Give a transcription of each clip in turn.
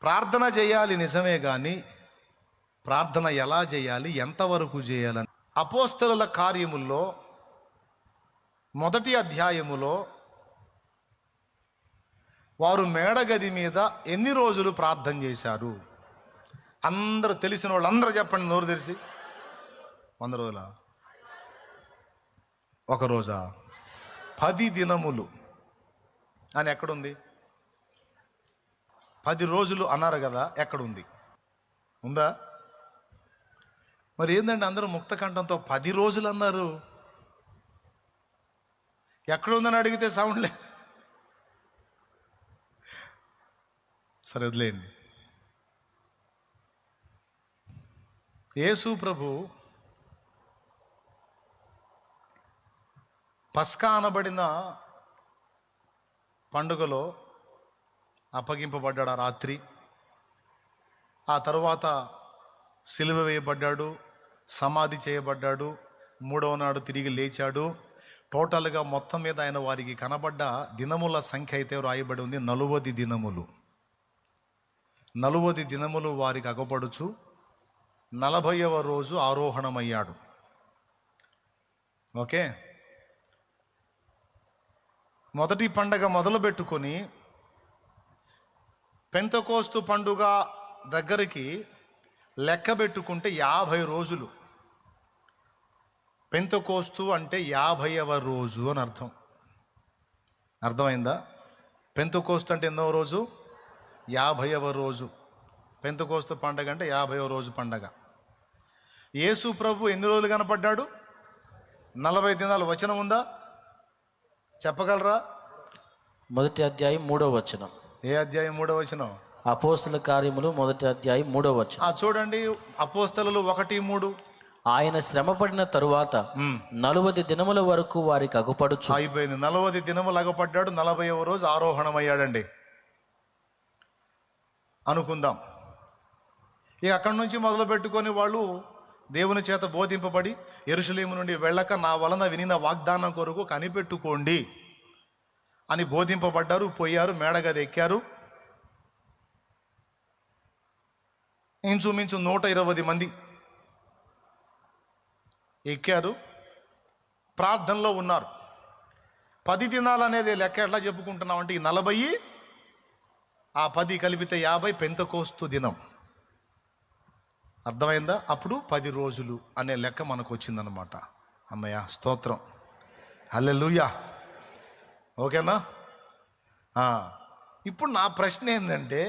ప్రార్థన చేయాలి నిజమే, కానీ ప్రార్థన ఎలా చేయాలి, ఎంతవరకు చేయాలని అపోస్తలుల కార్యముల్లో మొదటి అధ్యాయములో వారు మేడగది మీద ఎన్ని రోజులు ప్రార్థన చేశారు? అందరూ తెలిసిన వాళ్ళు అందరూ చెప్పండి, నోరు తెరిచి. 100 రోజుల? ఒక రోజా? 10 దినములు అని ఎక్కడుంది? 10 రోజులు అన్నారు కదా, ఎక్కడుంది? ఉందా? మరి ఏందండి అందరూ ముక్త కంఠంతో 10 రోజులు అన్నారు? ఎక్కడుందని అడిగితే సౌండ్ లేదు. సరే వదిలేయండి. యేసు ప్రభు పస్కా అనబడిన పండుగలో అప్పగింపబడ్డాడు ఆ రాత్రి. ఆ తరువాత సిలువ వేయబడ్డాడు, సమాధి చేయబడ్డాడు, 3వ నాడు తిరిగి లేచాడు. టోటల్గా మొత్తం మీద ఆయన వారికి కనబడ్డ దినముల సంఖ్య అయితే రాయబడి ఉంది 40 దినములు. 40 దినములు వారికి అగపడుచు 40వ రోజు ఆరోహణమయ్యాడు. ఓకే, మొదటి పండగ మొదలుపెట్టుకొని పెంతెకోస్తు పండుగ దగ్గరికి లెక్క పెట్టుకుంటే 50 రోజులు. పెంతెకోస్తు అంటే 50వ రోజు అని అర్థం. అర్థమైందా? పెంతెకోస్తు అంటే ఎన్నో రోజు? 50వ రోజు. పెంతెకోస్తు పండగ అంటే 50వ రోజు పండగ. యేసు ప్రభు ఎన్ని రోజులు కనపడ్డాడు? 40 దినాలు. వచనం ఉందా? చెప్పగలరా? మొదటి అధ్యాయం 3వ వచనం. ఏ అధ్యాయం? 3వ వచనం. అపోస్తల కార్యములు మొదటి అధ్యాయం 3వ వచనం. చూడండి, అపోస్తలులు 1:3. ఆయన శ్రమపడిన తరువాత 40 దినముల వరకు వారికి అగుపడుచు. అయిపోయింది. 40 దినములు అగపడ్డాడు, 40వ రోజు ఆరోహణమయ్యాడండి అనుకుందాం. ఇక అక్కడి నుంచి మొదలు పెట్టుకొని వాళ్ళు దేవుని చేత బోధింపబడి యెరూషలేము నుండి వెళ్ళక నా వలన వినిన వాగ్దానం కొరకు కనిపెట్టుకోండి అని బోధింపబడ్డారు. పోయారు, మేడగది ఎక్కారు. ఇంచుమించు 120 మంది ఎక్కారు, ప్రార్థనలో ఉన్నారు. 10 దినాలు అనేది లెక్క ఎట్లా చెప్పుకుంటున్నాం అంటే, ఈ 40 ఆ 10 కలిపితే 50 పెంతెకోస్తు దినం. అర్థమైందా? అప్పుడు 10 రోజులు అనే లెక్క మనకు వచ్చిందనమాట. అమ్మయ్య, స్తోత్రం, హల్లెలూయా. ఓకేనా? ఇప్పుడు నా ప్రశ్న ఏంటంటే,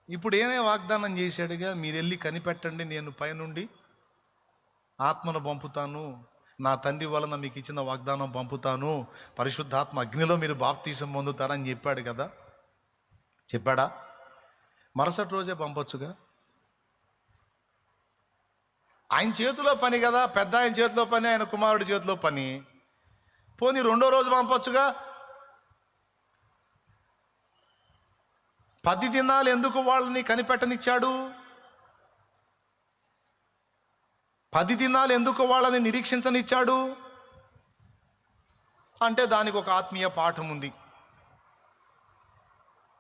ఇప్పుడు ఏనే వాగ్దానం చేశాడుగా, మీరు వెళ్ళి కనిపెట్టండి, నేను పైనుండి ఆత్మను పంపుతాను, నా తండ్రి వలన మీకు ఇచ్చిన వాగ్దానం పంపుతాను, పరిశుద్ధాత్మ అగ్నిలో మీరు బాప్తీసం పొందుతారని చెప్పాడు కదా. చెప్పాడా? మరుసటి రోజే పంపొచ్చుగా. ఆయన చేతిలో పని కదా, పెద్ద ఆయన చేతిలో పని, ఆయన కుమారుడి చేతిలో పని. పోనీ 2వ రోజు పంపొచ్చుగా. 10 దినాలు ఎందుకు వాళ్ళని కనిపెట్టనిచ్చాడు? 10 దినాలు ఎందుకు వాళ్ళని నిరీక్షించనిచ్చాడు అంటే, దానికి ఒక ఆత్మీయ పాఠం ఉంది.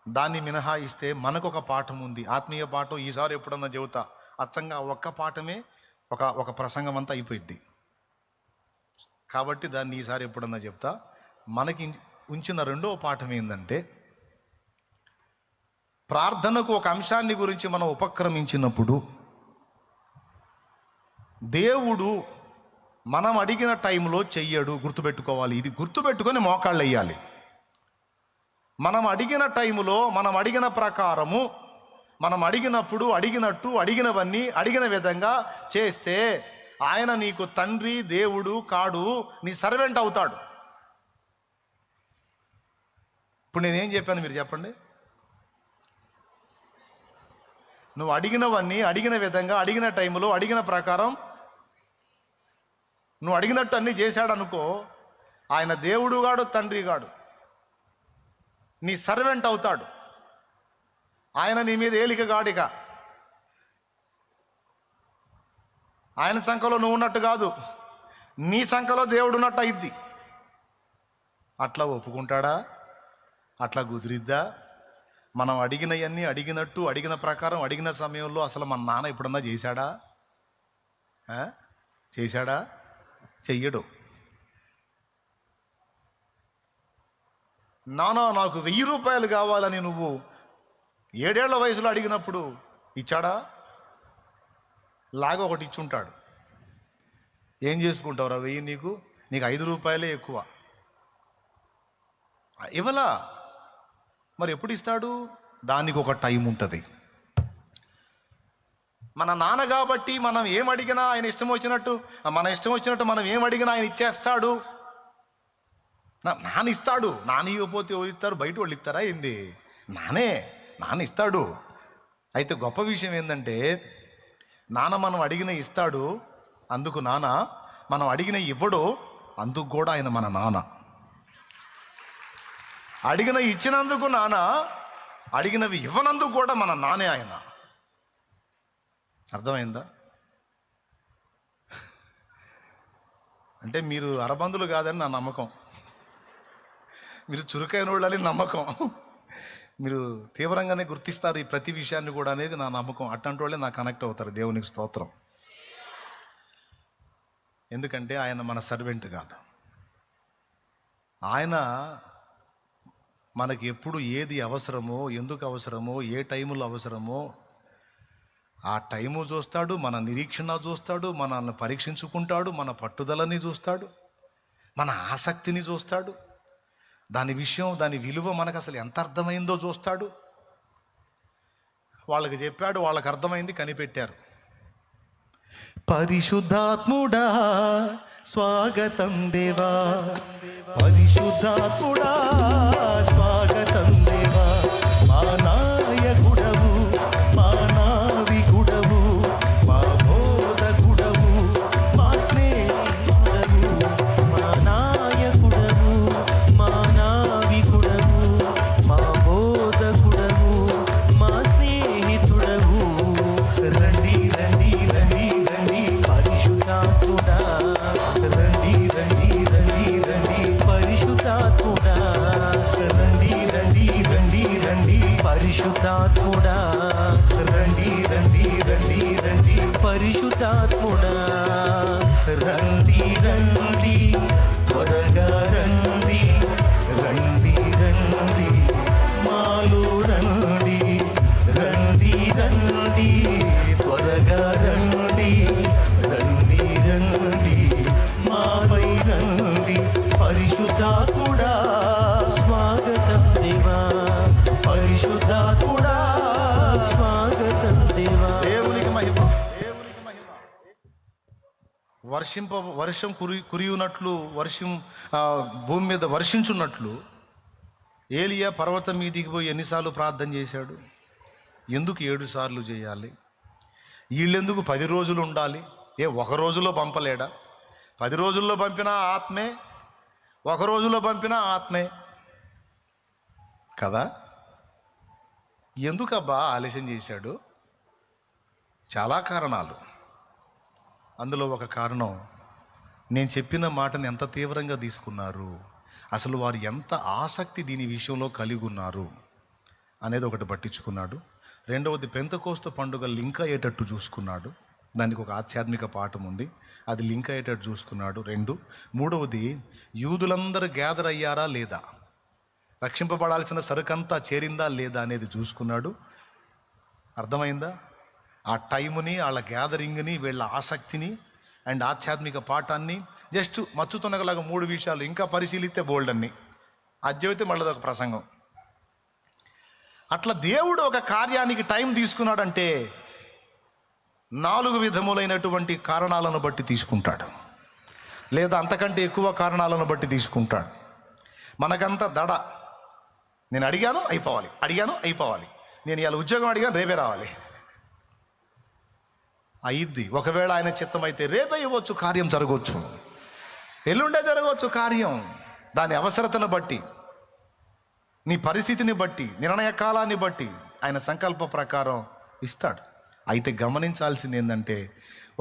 దాన్ని మినహాయిస్తే మనకు ఒక పాఠం ఉంది. ఆత్మీయ పాఠం ఈసారి ఎప్పుడన్నా చెబుతా. అచ్చంగా ఒక్క పాఠమే ఒక ప్రసంగం అంతా అయిపోయింది కాబట్టి దాన్ని ఈసారి ఎప్పుడన్నా చెప్తా. మనకి ఉంచిన 2వ పాఠం ఏంటంటే, ప్రార్థనకు ఒక అంశాన్ని గురించి మనం ఉపక్రమించినప్పుడు దేవుడు మనం అడిగిన టైంలో చెయ్యడు. గుర్తుపెట్టుకోవాలి. ఇది గుర్తుపెట్టుకొని మోకాళ్ళు వేయాలి. మనం అడిగిన టైంలో, మనం అడిగిన ప్రకారము, మనం అడిగినప్పుడు, అడిగినట్టు, అడిగినవన్నీ అడిగిన విధంగా చేస్తే ఆయన నీకు తండ్రి దేవుడు కాడు, నీ సర్వెంట్ అవుతాడు. ఇప్పుడు నేనేం చెప్పాను మీరు చెప్పండి? నువ్వు అడిగినవన్నీ అడిగిన విధంగా, అడిగిన టైంలో, అడిగిన ప్రకారం నువ్వు అడిగినట్టు అన్నీ చేశాడనుకో, ఆయన దేవుడు గాడు, తండ్రి గాడు, నీ సర్వెంట్ అవుతాడు. ఆయన నీ మీద ఏలిక గాడిక. ఆయన సంఖలో నువ్వు ఉన్నట్టు కాదు, నీ సంఖలో దేవుడు ఉన్నట్టు అయింది. అట్లా ఒప్పుకుంటాడా? అట్లా కుదిరిద్దా? మనం అడిగినవన్నీ అడిగినట్టు, అడిగిన ప్రకారం, అడిగిన సమయంలో అసలు మన నాన్న ఎప్పుడన్నా చేశాడా? చేశాడా? చెయ్యడు. నాన్న నాకు 1000 రూపాయలు కావాలని నువ్వు 7 ఏళ్ల వయసులో అడిగినప్పుడు ఇచ్చాడా? లాగా ఒకటి ఇచ్చుంటాడు. ఏం చేసుకుంటావురా 1000? నీకు 5 రూపాయలే ఎక్కువ. ఇవ్వలా. మరి ఎప్పుడు ఇస్తాడు? దానికి ఒక టైం ఉంటుంది. మన నాన్న కాబట్టి మనం ఏం అడిగినా ఆయన ఇష్టం వచ్చినట్టు, మన ఇష్టం వచ్చినట్టు మనం ఏం అడిగినా ఆయన ఇచ్చేస్తాడు. నాన్న ఇస్తాడు. నాన్న ఇవ్వకపోతే ఇస్తారు, బయట వాళ్ళు ఇస్తారా ఏంది? నాన్న ఇస్తాడు. అయితే గొప్ప విషయం ఏంటంటే నాన్న మనం అడిగిన ఇస్తాడు, అందుకు నాన్న. మనం అడిగిన ఇవ్వడు, అందుకు కూడా ఆయన మన నాన్న. అడిగిన ఇచ్చినందుకు నాన్న, అడిగినవి ఇవ్వనందుకు కూడా మన నానే ఆయన. అర్థమైందా? అంటే మీరు అరబందులు కాదని నా నమ్మకం, మీరు చురుకైన వాళ్ళని నమ్మకం, మీరు తీవ్రంగానే గుర్తిస్తారు ఈ ప్రతి విషయాన్ని కూడా అనేది నా నమ్మకం. అట్లాంటి వాళ్ళే నాకు కనెక్ట్ అవుతారు. దేవునికి స్తోత్రం. ఎందుకంటే ఆయన మన సర్వెంట్ కాదు. ఆయన మనకి ఎప్పుడు ఏది అవసరమో, ఎందుకు అవసరమో, ఏ టైములో అవసరమో ఆ టైము చూస్తాడు, మన నిరీక్షణ చూస్తాడు, మనల్ని పరీక్షించుకుంటాడు, మన పట్టుదలని చూస్తాడు, మన ఆసక్తిని చూస్తాడు, దాని విషయం, దాని విలువ మనకు అసలు ఎంత అర్థమైందో చూస్తాడు. వాళ్ళకి చెప్పాడు, వాళ్ళకి అర్థమైంది, కనిపెట్టారు. పరిశుద్ధాత్ముడా స్వాగతం దేవా, పరిశుద్ధాత్ముడా స్వాగతం దేవా, మా నాయకుడవు, మా నావికుడవు, మా బోధకుడవు, మా స్నేహితుడవు, మా నాయకుడవు, మా నావికుడవు, మా బోధకుడవు, మా స్నేహితుడవు. రండి రండి రండి రండి పరిశుద్ధాత్ముడా, రండి రండి రండి రండి పరిశుద్ధాత్ముడా, రండి రండి రండి రండి పరిశుద్ధాత్ముడా, రండి రండి రండి రండి పరిశుద్ధాత్ముడా. రండి రండి త్వరగా రండి, రండి రండి మాలో రండి, రండి రండి త్వరగా రండి, రండి రండి మాపై రండి. పరిశుద్ధాత్ముడా స్వాగతం దేవా, పరిశుద్ధాత్ముడా. స్వాగతం దేవా. దేవునికి మహిమ, దేవునికి మహిమ. వర్షం కురియునట్లు, వర్షం భూమి మీద వర్షించున్నట్లు ఏలియా పర్వతం మీదికి పోయి ఎన్నిసార్లు ప్రార్థన చేశాడు? ఎందుకు 7 సార్లు చేయాలి? వీళ్ళెందుకు 10 రోజులు ఉండాలి? ఒక రోజులో పంపలేడా? 10 రోజుల్లో పంపిన ఆత్మే, ఒక రోజులో పంపిన ఆత్మే కదా. ఎందుకబ్బా ఆలస్యం చేశాడు? చాలా కారణాలు. అందులో ఒక కారణం, నేను చెప్పిన మాటను ఎంత తీవ్రంగా తీసుకున్నారు, అసలు వారు ఎంత ఆసక్తి దీని విషయంలో కలిగి ఉన్నారు అనేది ఒకటి పట్టించుకున్నాడు. రెండవది, పెంతెకోస్తు పండుగ లింక్ అయ్యేటట్టు చూసుకున్నాడు. దానికి ఒక ఆధ్యాత్మిక పాఠం ఉంది, అది లింక్ అయ్యేటట్టు చూసుకున్నాడు. 2, మూడవది, యూదులందరూ గ్యాదర్ అయ్యారా లేదా, రక్షింపబడాల్సిన సరుకంతా చేరిందా లేదా అనేది చూసుకున్నాడు. అర్థమైందా? ఆ టైముని, వాళ్ళ గ్యాదరింగ్ని, వీళ్ళ ఆసక్తిని అండ్ ఆధ్యాత్మిక పాఠాన్ని జస్ట్ మచ్చుతున్నగలాగా 3 విషయాలు ఇంకా పరిశీలిస్తే బోల్డ్ అన్ని. అద్యైతే మళ్ళీ ఒక ప్రసంగం. అట్లా దేవుడు ఒక కార్యానికి టైం తీసుకున్నాడంటే 4 విధములైనటువంటి కారణాలను బట్టి తీసుకుంటాడు, లేదా అంతకంటే ఎక్కువ కారణాలను బట్టి తీసుకుంటాడు. మనకంతా దడ. నేను అడిగాను అయిపోవాలి, అడిగాను అయిపోవాలి, నేను ఇవాళ ఉద్యోగం అడిగాను రేపే రావాలి. అయిద్ది. ఒకవేళ ఆయన చిత్తం అయితే రేపే ఇవ్వచ్చు, కార్యం జరగవచ్చు, ఎల్లుండే జరగవచ్చు కార్యం. దాని అవసరతను బట్టి, నీ పరిస్థితిని బట్టి, నిర్ణయ కాలాన్ని బట్టి ఆయన సంకల్ప ప్రకారం ఇస్తాడు. అయితే గమనించాల్సింది ఏంటంటే,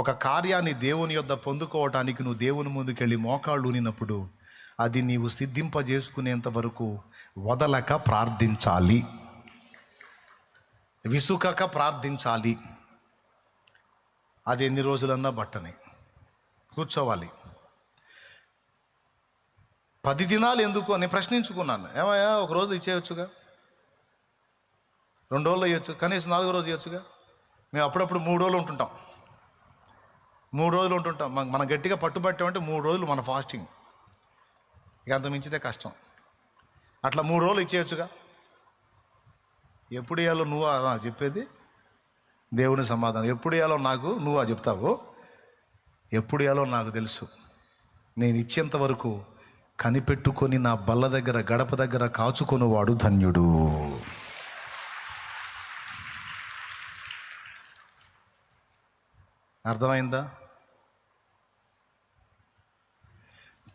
ఒక కార్యాన్ని దేవుని యొద్ద పొందుకోవటానికి నువ్వు దేవుని ముందుకెళ్ళి మోకాళ్ళు ఊనినప్పుడు అది నీవు సిద్ధింపజేసుకునేంత వరకు వదలక ప్రార్థించాలి. విసుకక ప్రార్థించాలి. అది ఎన్ని రోజులన్నా బట్టని కూర్చోవాలి. 10 దినాలు ఎందుకు అని ప్రశ్నించుకున్నాను. ఏమయ్యా, ఒక రోజు ఇచ్చేయచ్చుగా, 2 రోజులు ఇవ్వచ్చు, కనీసం 4వ రోజు ఇవ్వచ్చుగా. మేము అప్పుడప్పుడు 3 రోజులు ఉంటుంటాం, 3 రోజులు ఉంటుంటాం. మనం గట్టిగా పట్టుబట్టామంటే 3 రోజులు మన ఫాస్టింగ్. ఇక అంత మించితే కష్టం. అట్లా 3 రోజులు ఇచ్చేయచ్చుగా. ఎప్పుడు ఇవ్వాలో నువ్వా నాకు చెప్పేది? దేవుని సమాధానం. ఎప్పుడు ఇవ్వాలో నాకు నువ్వా చెప్తావు? ఎప్పుడు ఇవ్వాలో నాకు తెలుసు. నేను ఇచ్చేంత వరకు కనిపెట్టుకొని నా బల్ల దగ్గర, గడప దగ్గర కాచుకొనివాడు ధన్యుడు. అర్థమైందా?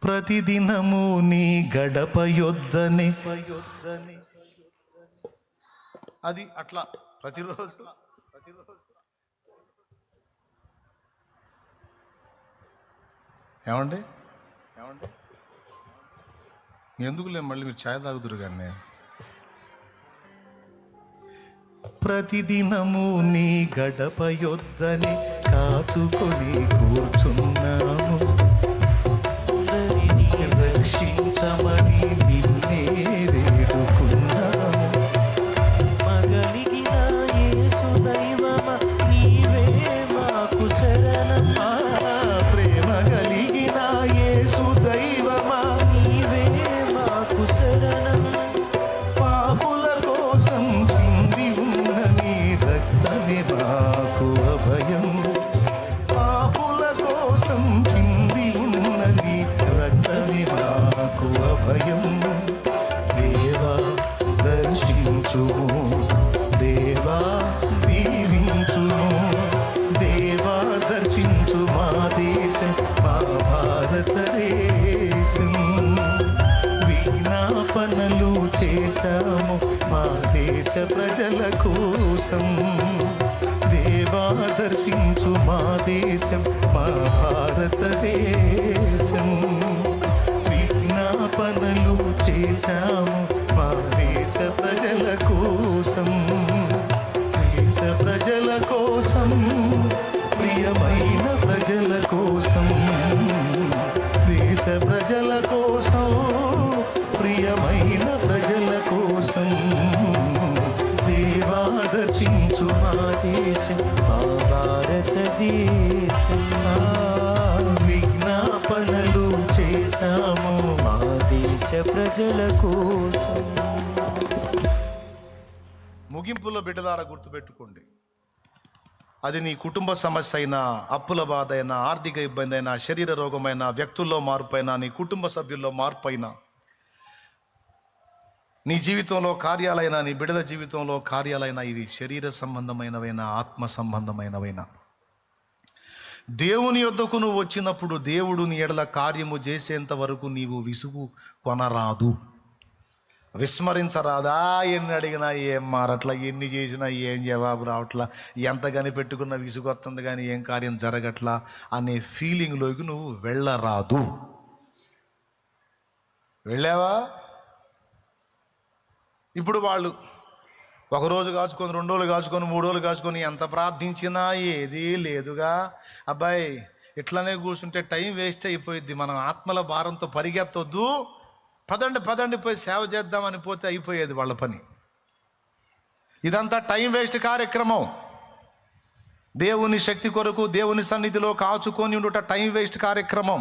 ప్రతిదినము నీ గడప యొద్దనే, అది అట్లా ప్రతిరోజు. ఏమండి ఎందుకులే, మళ్ళీ మీరు ఛాయ్ తాగుదురు కానీ. ప్రతిదినము నీ గడప యొద్దనే కాచుకొని కూర్చున్నాము, రక్షించమని నిన్నే వేడుకున్నాము. మగలిగిన యేసు దైవమా, నీవే మాకు శరణం. ప్రేమ కలిగిన యేసు దైవమా, నీవే మాకు శరణం. పాపుల కోసం చింది ఉన్న నీ రక్తమే మాకు అభయం. పాపుల కోసం చింది ఉన్న నీ రక్తమే మాకు అభయం. దేవా దర్శించుము, దేవా దీవించుము, దేవా దర్శించు మా దేశం, మా భారతదేశం. విజ్ఞాపనలు చేశాము మా దేశ ప్రజల కోసం. దేవా దర్శించు మా దేశం, మా భారతదేశం. విజ్ఞాపనలు చేశాము మా దేశ ప్రజల కోసం. దేశ ప్రజల కోసం, ప్రియమైన ప్రజల కోసం. దేశ ప్రజల కోసం, ప్రియమైన ప్రజల కోసం. దేవా దర్శించు మా దేశం, మా భారతదేశం. విజ్ఞాపనలు చేశాము మా దేశ ప్రజల కోసం. ముగింపులో బిడ్డలారా గుర్తుపెట్టుకోండి, అది నీ కుటుంబ సమస్య అయినా, అప్పుల బాధ అయినా, ఆర్థిక ఇబ్బంది అయినా, శరీర రోగమైనా, వ్యక్తుల్లో మార్పు అయినా, నీ కుటుంబ సభ్యుల్లో మార్పు అయినా, నీ జీవితంలో కార్యాలైనా, నీ బిడ్డల జీవితంలో కార్యాలైనా, ఇవి శరీర సంబంధమైనవైనా, ఆత్మ సంబంధమైనవైనా, దేవుని యొద్దకు నువ్వు వచ్చినప్పుడు దేవుడు నీ ఎడల కార్యము చేసేంత వరకు నీవు విసుగు కొనరాదు, విస్మరించరాదా. ఎన్ని అడిగినా ఏం మారట్లా, ఎన్ని చేసినా ఏం జవాబు రావట్లా, ఎంత కనిపెట్టుకున్న విసుగొస్తుంది కానీ ఏం కార్యం జరగట్లా అనే ఫీలింగ్లోకి నువ్వు వెళ్ళరాదు. వెళ్ళావా? ఇప్పుడు వాళ్ళు 1 రోజు కాచుకొని, 2 రోజులు కాచుకొని, 3 రోజులు కాచుకొని ఎంత ప్రార్థించినా ఏదీ లేదుగా. అబ్బాయి ఇట్లనే కూర్చుంటే టైం వేస్ట్ అయిపోయిద్ది. మనం ఆత్మల భారంతో పరిగెత్తొద్దు. పదండి పోయి సేవ చేద్దామని పోతే అయిపోయేది వాళ్ళ పని. ఇదంతా టైం వేస్ట్ కార్యక్రమం. దేవుని శక్తి కొరకు దేవుని సన్నిధిలో కాచుకొని ఉండుట టైం వేస్ట్ కార్యక్రమం.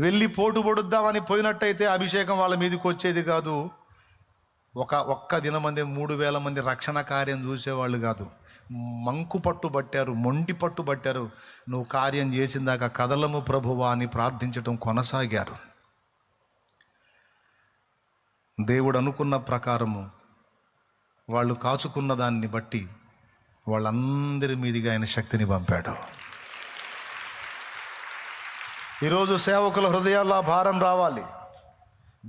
వెళ్ళి పోటు పొడుద్దామని పోయినట్టయితే అభిషేకం వాళ్ళ మీదకి వచ్చేది కాదు. ఒక్క దినమంది 3000 మంది రక్షణ కార్యం చూసేవాళ్ళు కాదు. మంకు పట్టు పట్టారు, మొండి పట్టు పట్టారు. నువ్వు కార్యం చేసిందాక కదలము ప్రభువా అని ప్రార్థించటం కొనసాగారు. దేవుడు అనుకున్న ప్రకారము వాళ్ళు కాచుకున్న దాన్ని బట్టి వాళ్ళందరి మీదిగా ఆయన శక్తిని పంపాడు. ఈరోజు సేవకుల హృదయాల్లో భారం రావాలి.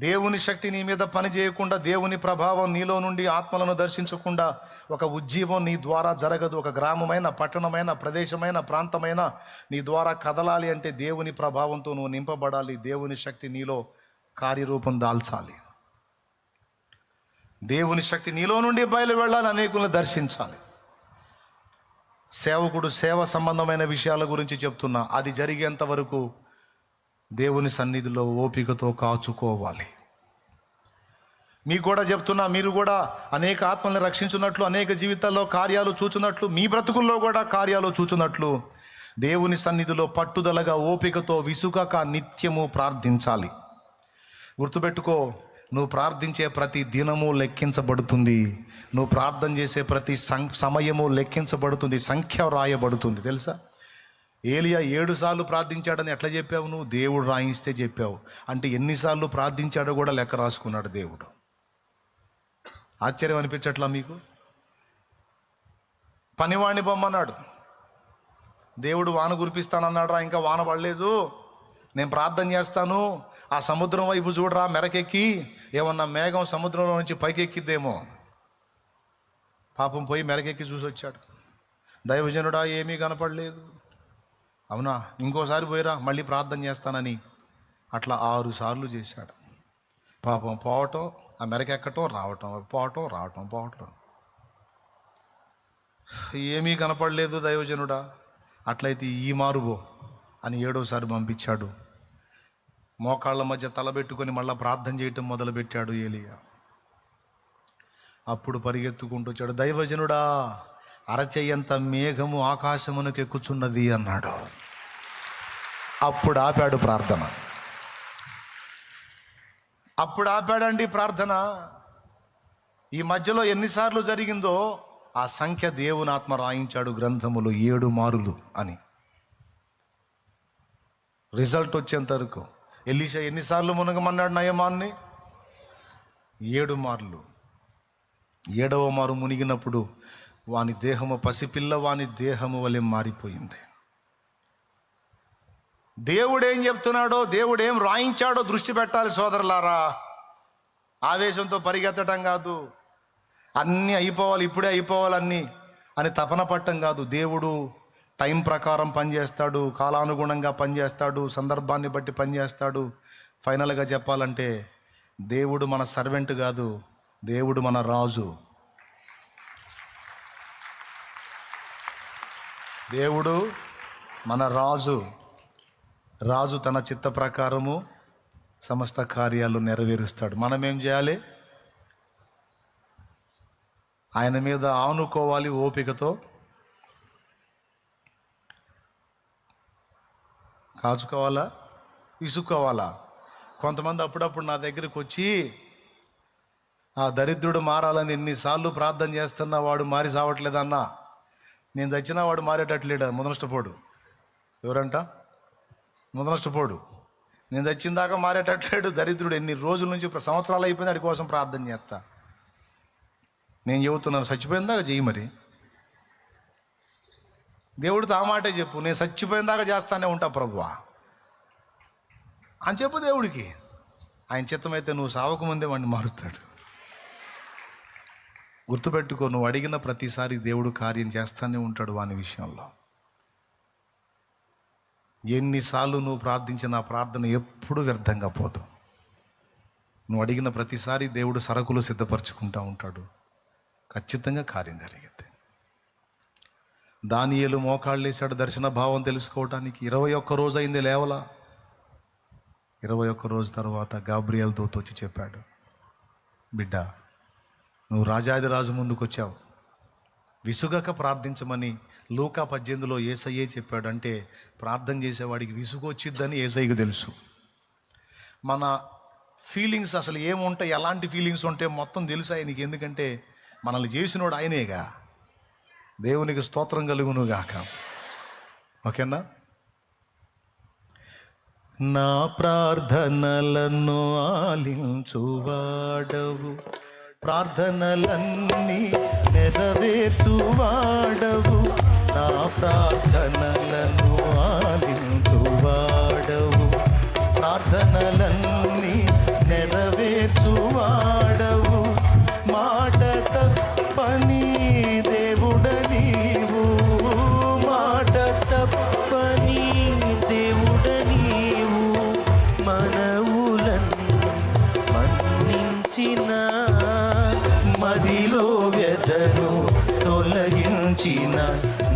దేవుని శక్తి నీ మీద పని చేయకుండా, దేవుని ప్రభావం నీలో నుండి ఆత్మలను దర్శించకుండా ఒక ఉజ్జీవం నీ ద్వారా జరగదు. ఒక గ్రామమైన, పట్టణమైన, ప్రదేశమైన, ప్రాంతమైన నీ ద్వారా కదలాలి అంటే దేవుని ప్రభావంతో నువ్వు నింపబడాలి. దేవుని శక్తి నీలో కార్యరూపం దాల్చాలి. దేవుని శక్తి నీలో నుండి బయలు వెళ్ళాలి, అనేకులను దర్శించాలి. సేవకుడు సేవ సంబంధమైన విషయాల గురించి చెప్తున్నా. అది జరిగేంత వరకు దేవుని సన్నిధిలో ఓపికతో కాచుకోవాలి. మీకు కూడా చెప్తున్నా, మీరు కూడా అనేక ఆత్మల్ని రక్షించున్నట్లు, అనేక జీవితాల్లో కార్యాలు చూచున్నట్లు, మీ బ్రతుకుల్లో కూడా కార్యాలు చూచున్నట్లు దేవుని సన్నిధిలో పట్టుదలగా ఓపికతో విసుగక నిత్యము ప్రార్థించాలి. గుర్తుపెట్టుకో, నువ్వు ప్రార్థించే ప్రతి దినము లెక్కించబడుతుంది. నువ్వు ప్రార్థన చేసే ప్రతి సమయము లెక్కించబడుతుంది, సంఖ్య రాయబడుతుంది. తెలుసా? ఏలియా 7 సార్లు ప్రార్థించాడని ఎట్లా చెప్పావు నువ్వు? దేవుడు రాయిస్తే చెప్పావు. అంటే ఎన్నిసార్లు ప్రార్థించాడో కూడా లెక్క రాసుకున్నాడు దేవుడు. ఆశ్చర్యం అనిపించట్లా మీకు? పనివాణ్ణి బొమ్మన్నాడు, దేవుడు వాన కురిపిస్తానన్నాడు రా, ఇంకా వాన పడలేదు, నేను ప్రార్థన చేస్తాను, ఆ సముద్రం వైపు చూడరా మెరకెక్కి, ఏమన్నా మేఘం సముద్రంలో నుంచి పైకెక్కిద్దేమో. పాపం పోయి మెరకెక్కి చూసి వచ్చాడు. దైవజనుడా ఏమీ కనపడలేదు. అవునా, ఇంకోసారి పోయిరా, మళ్ళీ ప్రార్థన చేస్తానని అట్లా 6 సార్లు చేశాడు. పాపం పోవటం, ఆ మెరకెక్కటం, రావటం, పోవటం. ఏమీ కనపడలేదు దైవజనుడా, అట్లయితే ఈ మారుబో అని 7వసారి పంపించాడు. మోకాళ్ళ మధ్య తలబెట్టుకొని మళ్ళీ ప్రార్థన చేయటం మొదలుపెట్టాడు ఏలియా. అప్పుడు పరిగెత్తుకుంటూ వచ్చాడు, దైవజనుడా అరచెయ్యంత మేఘము ఆకాశమునకు ఎక్కుచున్నది అన్నాడు. అప్పుడు ఆపాడు ప్రార్థన. అప్పుడు ఆపాడండి ప్రార్థన. ఈ మధ్యలో ఎన్నిసార్లు జరిగిందో ఆ సంఖ్య దేవుని ఆత్మ రాయించాడు గ్రంథములు, 7 మారులు అని. రిజల్ట్ వచ్చేంత వరకు ఎలీషా ఎన్నిసార్లు మునగమన్నాడు నయమాన్ని? 7 మార్లు. 7వ మారు మునిగినప్పుడు వాని దేహము పసిపిల్ల వాని దేహము వలె మారిపోయింది. దేవుడేం చెప్తున్నాడో, దేవుడేం రాయించాడో దృష్టి పెట్టాలి సోదరులారా. ఆవేశంతో పరిగెత్తడం కాదు, అన్నీ అయిపోవాలి, ఇప్పుడే అయిపోవాలన్నీ అని తపన పట్టం కాదు. దేవుడు టైం ప్రకారం పనిచేస్తాడు, కాలానుగుణంగా పనిచేస్తాడు, సందర్భాన్ని బట్టి పనిచేస్తాడు. ఫైనల్గా చెప్పాలంటే దేవుడు మన సర్వెంట్ కాదు, దేవుడు మన రాజు. దేవుడు మన రాజు. రాజు తన చిత్త ప్రకారము సమస్త కార్యాలు నెరవేరుస్తాడు. మనం ఏం చేయాలి? ఆయన మీద ఆనుకోవాలి ఓపికతో, కాచుకోవాలా, విసుక్కోవాలా. కొంతమంది అప్పుడప్పుడు నా దగ్గరికి వచ్చి, ఆ దరిద్రుడు మారాలని ఎన్నిసార్లు ప్రార్థన చేస్తున్నా వాడు మారి సావట్లేదన్నా, నేను చచ్చినా వాడు మారేటట్లేడు, ముదనష్టపోడు. ఎవరంట? ముదనష్టపోడు. నేను చచ్చిన దాకా మారేటట్లేడు దరిద్రుడు. ఎన్ని రోజుల నుంచి, సంవత్సరాలు అయిపోయింది వాడి కోసం ప్రార్థన చేస్తా. నేను చెబుతున్నాను, చచ్చిపోయిన దాకా చెయ్యి. మరి దేవుడితో ఆ మాటే చెప్పు, నేను చచ్చిపోయిన దాకా చేస్తానే ఉంటా ప్రభువా అని చెప్పు దేవుడికి. ఆయన చిత్తమైతే నువ్వు సావకు ముందే వాడిని మారుతాడు. గుర్తుపెట్టుకో, నువ్వు అడిగిన ప్రతిసారి దేవుడు కార్యం చేస్తానే ఉంటాడు వాని విషయంలో. ఎన్నిసార్లు నువ్వు ప్రార్థించిన ఆ ప్రార్థన ఎప్పుడు వ్యర్థంగా పోదు. నువ్వు అడిగిన ప్రతిసారి దేవుడు సరుకులు సిద్ధపరచుకుంటూ ఉంటాడు, ఖచ్చితంగా కార్యం జరిగింది. దానియేలు మోకాళ్ళు వేశాడు దర్శన భావం తెలుసుకోవటానికి. 21 రోజు అయింది లేవలా. 21 రోజు తర్వాత గాబ్రియేల్ దూత వచ్చి చెప్పాడు, బిడ్డ నువ్వు రాజాదిరాజు ముందుకు వచ్చావు, విసుగక ప్రార్థించమని లూకా 18లో యేసయ్యే చెప్పాడు. అంటే ప్రార్థన చేసేవాడికి విసుగు వచ్చిద్దని యేసయ్యకు తెలుసు. మన ఫీలింగ్స్ అసలు ఏముంటాయి, ఎలాంటి ఫీలింగ్స్ ఉంటాయి మొత్తం తెలుసు ఆయనకి. ఎందుకంటే మనల్ని చేసినోడు ఆయనేగా. దేవునికి స్తోత్రం కలుగును గాక. ఓకేనా? నా ప్రార్థనలను ఆలించువాడవు, ప్రార్థనలన్నీ నెరవేర్చువాడవు, నా ప్రార్థనలను ఆలించువాడవు, ప్రార్థనలన్నీ నెరవేర్చువాడవు, మాట తప్పని దేవుడ నీవు, మాట తప్పని దేవుడ నీవు, మనవులను మన్నించిన మదిలో వ్యధను తొలగించ ఉంచిన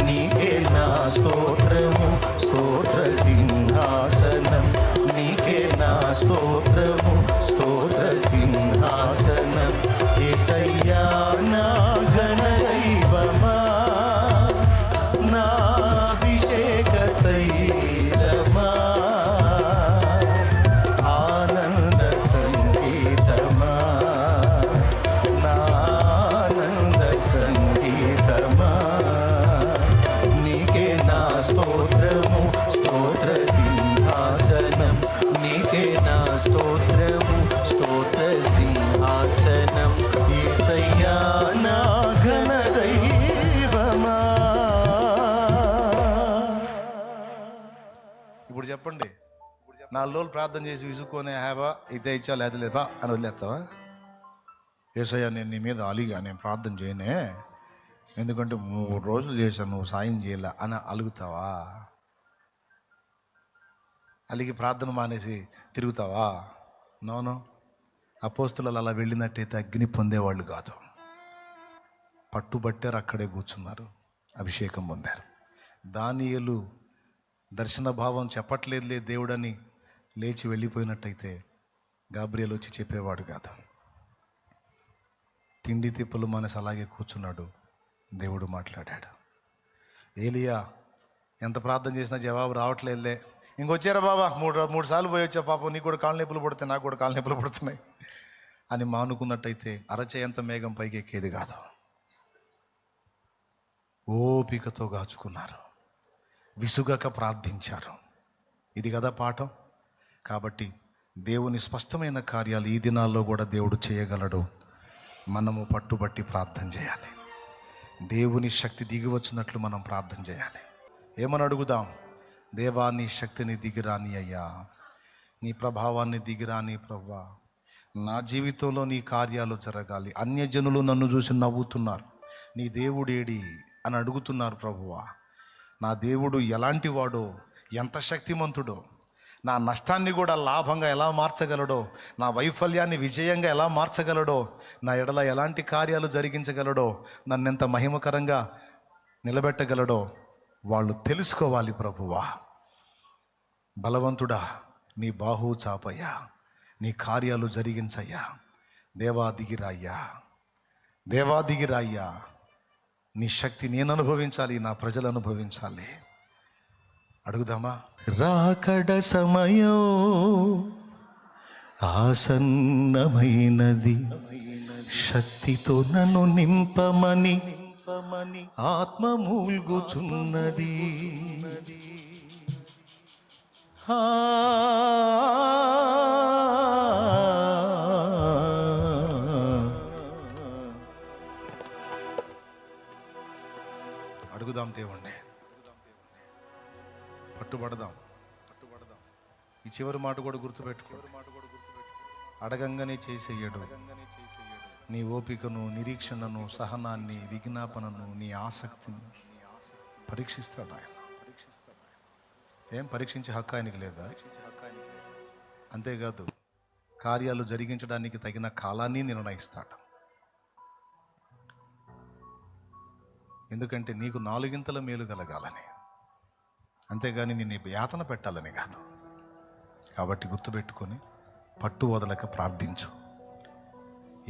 నీకే నా స్తోత్రము, స్తోత్ర సింహాసనం నీకే నా స్తోత్రము, స్తోత్ర సింహాసనం. యేసయ్యా నా ఘన దైవమా, నా అభిషేక తైలమా, ఆనంద సంగీతమా, నా ఆనంద సంగీతమా, నీకే నా స్తోత్రము, స్తోత్ర సింహాసనం నీకే నా స్తోత్రము, స్తోత్ర సింహాసనం. యేసయ్యా నా ఘన దైవమా. ఇప్పుడు చెప్పండి, 4 రోజులు ప్రార్థన చేసి విసుక్కొని హ్యాబా ఇదే ఇచ్చా లేదా లేవా అని వదిలేస్తావా? యేసయ్యా నేను నీ మీద అలిగా, నేను ప్రార్థన చేయనే, ఎందుకంటే 3 రోజులు చేశాను నువ్వు సాయం చేయలే అని అలుగుతావా? అలిగి ప్రార్థన మానేసి తిరుగుతావా? నోను. అపోస్తులు అలా వెళ్ళినట్టయితే అగ్ని పొందేవాళ్ళు కాదు. పట్టుబట్టారు, అక్కడే కూర్చున్నారు, అభిషేకం పొందారు. దానియేలు దర్శన భావం చెప్పట్లేదులే దేవుడని లేచి వెళ్ళిపోయినట్టయితే గాబ్రియల్ వచ్చి చెప్పేవాడు కాదు. తిండి తిప్పలు మనసు అలాగే కూర్చున్నాడు, దేవుడు మాట్లాడాడు. ఏలియా ఎంత ప్రార్థన చేసినా జవాబు రావట్లేదులే, ఇంకొచ్చారా బాబా, మూడు సార్లు పోయి వచ్చా, పాపం నీకు కూడా కాళ్ళ నొప్పులు పుడుతున్నాయి, నాకు కూడా కాళ్ళ నొప్పులు పుడుతున్నాయి అని మానుకున్నట్టయితే అరచేయంత మేఘం పైకి ఎక్కేది కాదు. ఓపికతో గాచుకున్నారు, విసుగక ప్రార్థించారు. ఇది కదా పాఠం. కాబట్టి దేవుని స్పష్టమైన కార్యాలు ఈ దినాల్లో కూడా దేవుడు చేయగలడు. మనము పట్టుబట్టి ప్రార్థన చేయాలి. దేవుని శక్తి దిగి వచ్చినట్లు మనం ప్రార్థన చేయాలి. ఏమని అడుగుదాం? దేవా నీ శక్తిని దిగిరాని అయ్యా, నీ ప్రభావాన్ని దిగిరాని ప్రభువా, నా జీవితంలో నీ కార్యాలు జరగాలి. అన్యజనులు నన్ను చూసి నవ్వుతున్నారు, నీ దేవుడేడి అని అడుగుతున్నారు ప్రభువా. నా దేవుడు ఎలాంటి వాడో, ఎంత శక్తిమంతుడో, నా నష్టాన్ని కూడా లాభంగా ఎలా మార్చగలడో, నా వైఫల్యాన్ని విజయంగా ఎలా మార్చగలడో, నా ఎడల ఎలాంటి కార్యాలు జరిగించగలడో, నన్నెంత మహిమకరంగా నిలబెట్టగలడో వాళ్ళు తెలుసుకోవాలి ప్రభువా. బలవంతుడా నీ బాహు చాపయ్యా, నీ కార్యాలు జరిగించయ్యా. దేవా దిగిరాయ్యా, దేవా దిగిరాయ్యా. నీ శక్తి నేను అనుభవించాలి, నా ప్రజలు అనుభవించాలి. అడుగుదామా? రాకడ సమయం ఆసన్నమైనది, శక్తితో నన్ను నింపమని ఆత్మ మూల్గుచున్నది. అడుగుదాం దేవుణ్ణి, పట్టుబడదాం. ఈ చివరి మాట కూడా గుర్తుపెట్టుకో, అడగంగానే చేసేయడు. నీ ఓపికను, నిరీక్షణను, సహనాన్ని, విజ్ఞాపనను, నీ ఆసక్తిని పరీక్షిస్తాడు ఆయన. ఏం పరీక్షించే హక్కు ఆయనకి లేదా? అంతేకాదు, కార్యాలు జరిగించడానికి తగిన కాలాన్ని నిర్ణయిస్తాడు. ఎందుకంటే నీకు 4 మేలు కలగాలని, అంతేగాని నిన్ను యాతన పెట్టాలని కాదు. కాబట్టి గుర్తుపెట్టుకొని పట్టు వదలక ప్రార్థించు.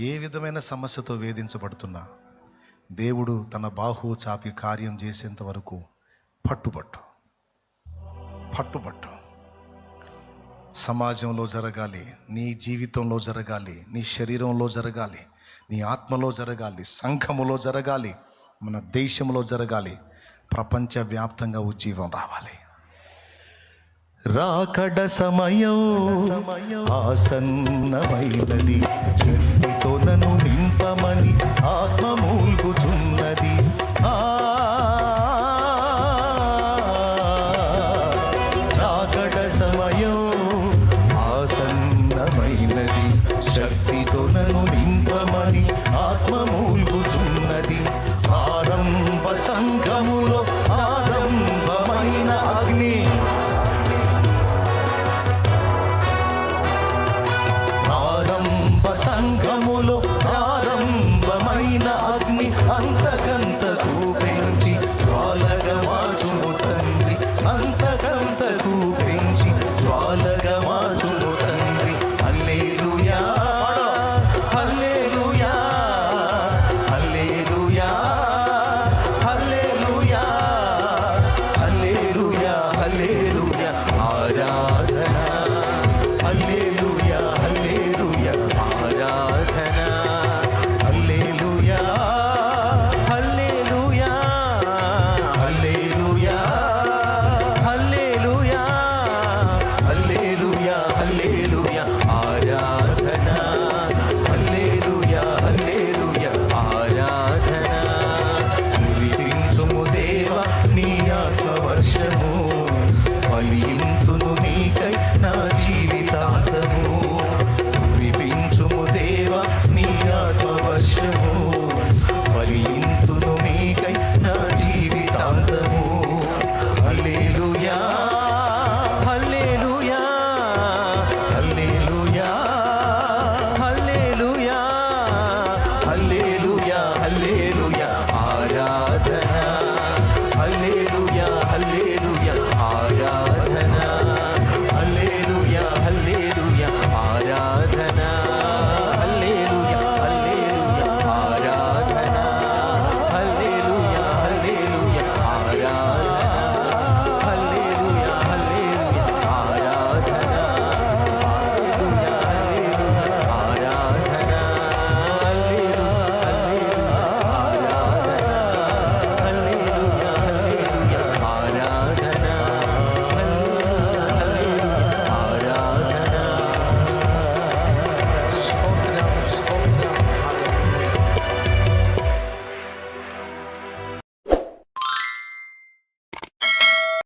ఏ విధమైన సమస్యతో వేధించబడుతున్నా దేవుడు తన బాహు చాపి కార్యం చేసేంత వరకు పట్టుబట్టు. సమాజంలో జరగాలి, నీ జీవితంలో జరగాలి, నీ శరీరంలో జరగాలి, నీ ఆత్మలో జరగాలి, సంఘములో జరగాలి, మన దేశంలో జరగాలి, ప్రపంచవ్యాప్తంగా ఉజ్జీవం రావాలి. రాకడ సమయం ఆసన్నమైనది, శక్తితో నన్ను నింపమని ఆత్మ మూల్గుచున్నది. రాకడ సమయం ఆసన్నమైనది, శక్తితో నన్ను నింపమని ఆత్మ మూల్గుచున్నది. ఆరంభ సంఘము